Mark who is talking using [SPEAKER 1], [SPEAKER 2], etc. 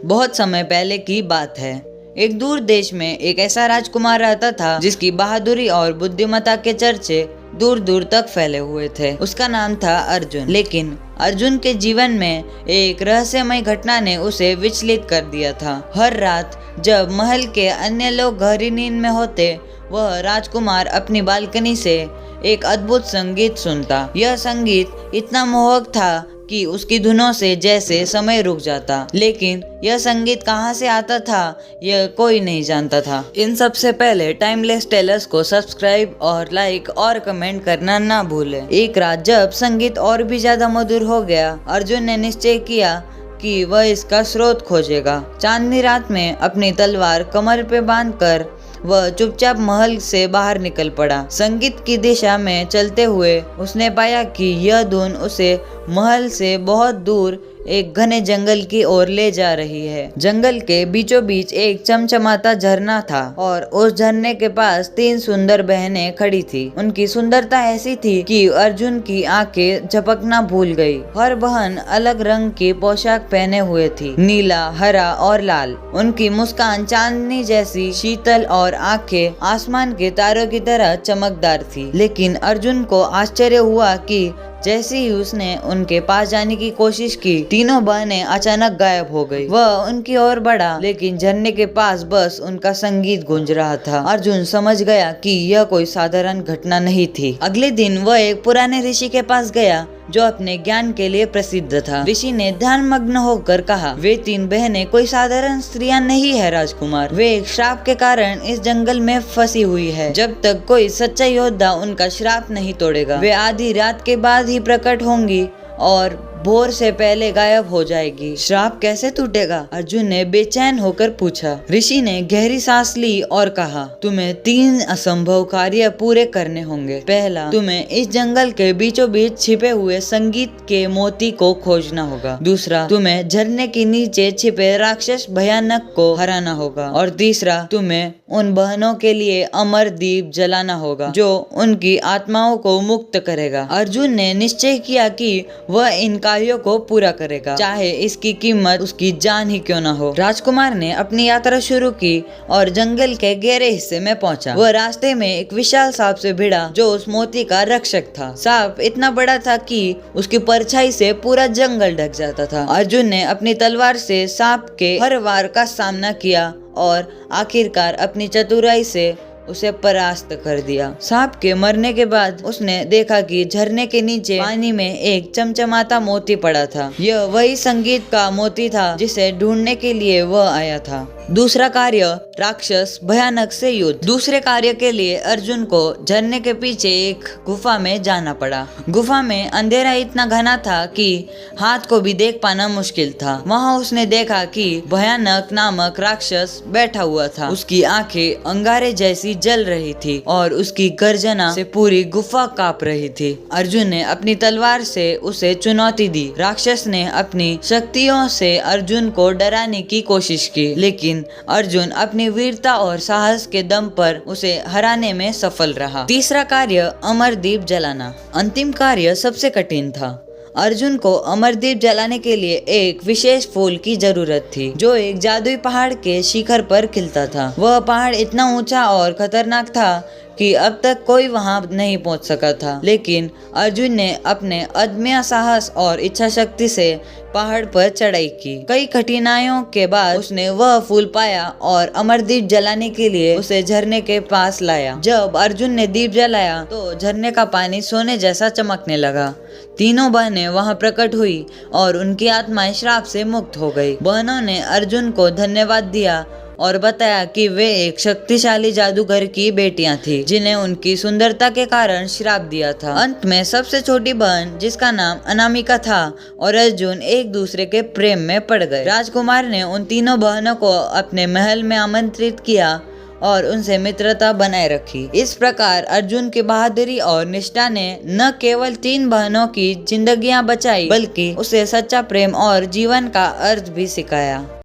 [SPEAKER 1] बहुत समय पहले की बात है। एक दूर देश में एक ऐसा राजकुमार रहता था जिसकी बहादुरी और बुद्धिमत्ता के चर्चे दूर दूर तक फैले हुए थे। उसका नाम था अर्जुन। लेकिन अर्जुन के जीवन में एक रहस्यमय घटना ने उसे विचलित कर दिया था। हर रात जब महल के अन्य लोग गहरी नींद में होते, वह राजकुमार अपनी बालकनी से एक अद्भुत संगीत सुनता। यह संगीत इतना मोहक था कि उसकी धुनों से जैसे समय रुक जाता। लेकिन यह संगीत कहाँ से आता था, यह कोई नहीं जानता था। इन सबसे पहले टाइमलेस टेलर्स को सब्सक्राइब और लाइक और कमेंट करना ना भूलें। एक रात जब संगीत और भी ज्यादा मधुर हो गया, अर्जुन ने निश्चय किया कि वह इसका स्रोत खोजेगा। चांदनी रात में अपनी तलवार कमर पे बांधकर वह चुपचाप महल से बाहर निकल पड़ा। संगीत की दिशा में चलते हुए उसने पाया कि यह धुन उसे महल से बहुत दूर एक घने जंगल की ओर ले जा रही है। जंगल के बीचों बीच एक चमचमाता झरना था और उस झरने के पास 3 सुंदर बहनें खड़ी थी। उनकी सुंदरता ऐसी थी कि अर्जुन की आंखें झपकना भूल गई। हर बहन अलग रंग की पोशाक पहने हुए थी, नीला, हरा और लाल। उनकी मुस्कान चांदनी जैसी शीतल और आंखें आसमान के तारों की तरह चमकदार थी। लेकिन अर्जुन को आश्चर्य हुआ कि जैसे ही उसने उनके पास जाने की कोशिश की, तीनों बहनें अचानक गायब हो गई। वह उनकी ओर बढ़ा, लेकिन झरने के पास बस उनका संगीत गूंज रहा था। अर्जुन समझ गया कि यह कोई साधारण घटना नहीं थी। अगले दिन वह एक पुराने ऋषि के पास गया जो अपने ज्ञान के लिए प्रसिद्ध था। ऋषि ने ध्यान मग्न होकर कहा, वे 3 बहनें कोई साधारण स्त्रियां नहीं है राजकुमार। वे एक श्राप के कारण इस जंगल में फंसी हुई है। जब तक कोई सच्चा योद्धा उनका श्राप नहीं तोड़ेगा, वे आधी रात के बाद ही प्रकट होंगी और भोर से पहले गायब हो जाएगी। श्राप कैसे टूटेगा? अर्जुन ने बेचैन होकर पूछा। ऋषि ने गहरी सांस ली और कहा, तुम्हें 3 असंभव कार्य पूरे करने होंगे। पहला, तुम्हें इस जंगल के बीचों बीच छिपे हुए संगीत के मोती को खोजना होगा। दूसरा, तुम्हें झरने के नीचे छिपे राक्षस भयानक को हराना होगा। और तीसरा, तुम्हें उन बहनों के लिए अमर दीप जलाना होगा जो उनकी आत्माओं को मुक्त करेगा। अर्जुन ने निश्चय किया कि वह इन कार्यों को पूरा करेगा, चाहे इसकी कीमत उसकी जान ही क्यों न हो। राजकुमार ने अपनी यात्रा शुरू की और जंगल के गहरे हिस्से में पहुंचा। वह रास्ते में एक विशाल सांप से भिड़ा जो उस मोती का रक्षक था। सांप इतना बड़ा था कि उसकी परछाई से पूरा जंगल ढक जाता था। अर्जुन ने अपनी तलवार से सांप के हर वार का सामना किया और आखिरकार अपनी चतुराई से उसे परास्त कर दिया। सांप के मरने के बाद उसने देखा कि झरने के नीचे पानी में एक चमचमाता मोती पड़ा था। यह वही संगीत का मोती था जिसे ढूंढने के लिए वह आया था। दूसरा कार्य, राक्षस भयानक से युद्ध। दूसरे कार्य के लिए अर्जुन को झरने के पीछे एक गुफा में जाना पड़ा। गुफा में अंधेरा इतना घना था कि हाथ को भी देख पाना मुश्किल था। वहां उसने देखा कि भयानक नामक राक्षस बैठा हुआ था। उसकी आंखें अंगारे जैसी जल रही थी और उसकी गर्जना से पूरी गुफा कांप रही थी। अर्जुन ने अपनी तलवार से उसे चुनौती दी। राक्षस ने अपनी शक्तियों से अर्जुन को डराने की कोशिश की, लेकिन अर्जुन अपनी वीरता और साहस के दम पर उसे हराने में सफल रहा। तीसरा कार्य, अमरदीप जलाना। अंतिम कार्य सबसे कठिन था। अर्जुन को अमरदीप जलाने के लिए एक विशेष फूल की जरूरत थी जो एक जादुई पहाड़ के शिखर पर खिलता था। वह पहाड़ इतना ऊंचा और खतरनाक था कि अब तक कोई वहां नहीं पहुंच सका था। लेकिन अर्जुन ने अपने अदम्य साहस और इच्छा शक्ति से पहाड़ पर चढ़ाई की। कई कठिनाइयों के बाद उसने वह फूल पाया और अमरदीप जलाने के लिए उसे झरने के पास लाया। जब अर्जुन ने दीप जलाया तो झरने का पानी सोने जैसा चमकने लगा। तीनों बहनें वहां प्रकट हुई और उनकी आत्माएं श्राप से मुक्त हो गई। बहनों ने अर्जुन को धन्यवाद दिया और बताया कि वे एक शक्तिशाली जादूगर की बेटियां थी जिन्हें उनकी सुंदरता के कारण श्राप दिया था। अंत में सबसे छोटी बहन, जिसका नाम अनामिका था, और अर्जुन एक दूसरे के प्रेम में पड़ गए। राजकुमार ने उन तीनों बहनों को अपने महल में आमंत्रित किया और उनसे मित्रता बनाए रखी। इस प्रकार अर्जुन की बहादुरी और निष्ठा ने न केवल 3 बहनों की जिंदगियां बचाई, बल्कि उसे सच्चा प्रेम और जीवन का अर्थ भी सिखाया।